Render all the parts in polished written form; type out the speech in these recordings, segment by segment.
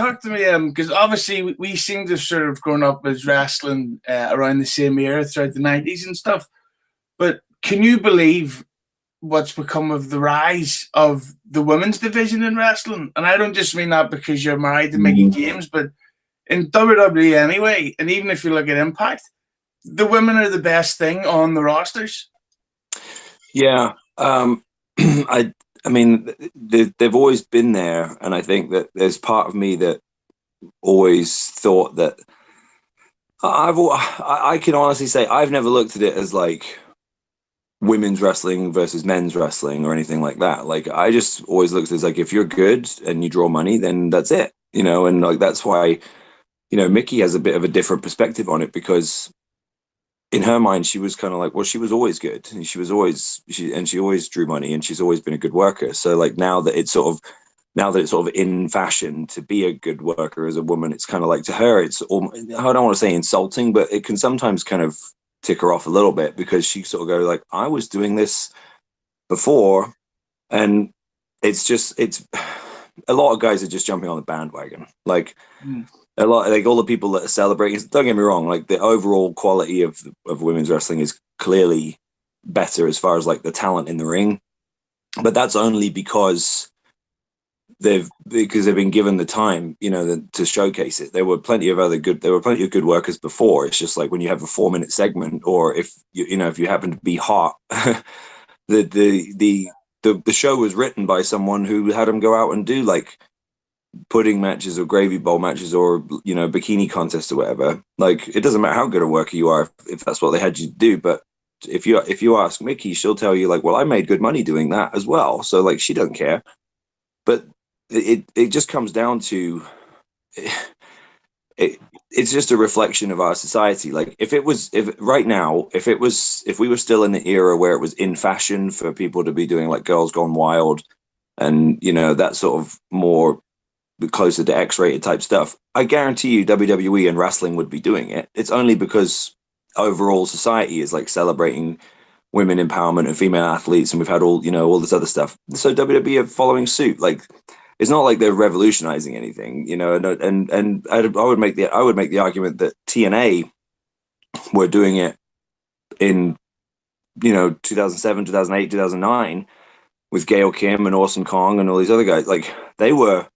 talk to me, because obviously we seem to have sort of grown up as wrestling around the same era throughout the 90s and stuff. But can you believe what's become of the rise of the women's division in wrestling? And I don't just mean that because you're married to Mickey James, but in WWE anyway, and even if you look at Impact, the women are the best thing on the rosters. Yeah. I mean, they've always been there, and I think that there's part of me that always thought that I can honestly say I've never looked at it as like women's wrestling versus men's wrestling or anything like that. Like, I just always looked at it as like, if you're good and you draw money, then that's it, and like that's why, Mickey has a bit of a different perspective on it, because in her mind, she was kind of like, well, she was always good, and she always drew money, and she's always been a good worker. So like now that it's sort of in fashion to be a good worker as a woman, it's kind of like, to her, it's I don't want to say insulting, but it can sometimes kind of tick her off a little bit, because she sort of go like, I was doing this before, and it's a lot of guys are just jumping on the bandwagon. Like, a lot, like all the people that are celebrating, don't get me wrong, like the overall quality of women's wrestling is clearly better as far as like the talent in the ring, but that's only because they've been given the time, to showcase it. There were plenty of good workers before. It's just like when you have a 4-minute segment, or if if you happen to be hot, the show was written by someone who had them go out and do like pudding matches or gravy bowl matches or bikini contests or whatever. Like, it doesn't matter how good a worker you are if that's what they had you do. But if you ask Mickey, she'll tell you like, well, I made good money doing that as well, so like she doesn't care. But it just comes down to it's just a reflection of our society. Like, if we were still in the era where it was in fashion for people to be doing like Girls Gone Wild and that sort of more closer to X-rated type stuff, I guarantee you WWE and wrestling would be doing it. It's only because overall society is like celebrating women empowerment and female athletes, and we've had all this other stuff. So WWE are following suit. Like, it's not like they're revolutionizing anything, and I would make the argument that TNA were doing it in 2007, 2008, 2009 with Gail Kim and Awesome Kong and all these other guys. Like, they were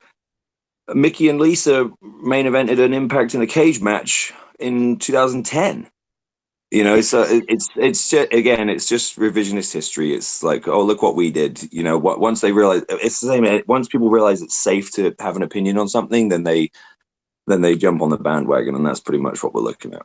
Mickey and Lisa main evented an Impact in a cage match in 2010. So it's just, again, it's just revisionist history. It's like, oh, look what we did. Once they realize, it's the same. Once people realize it's safe to have an opinion on something, then they jump on the bandwagon, and that's pretty much what we're looking at.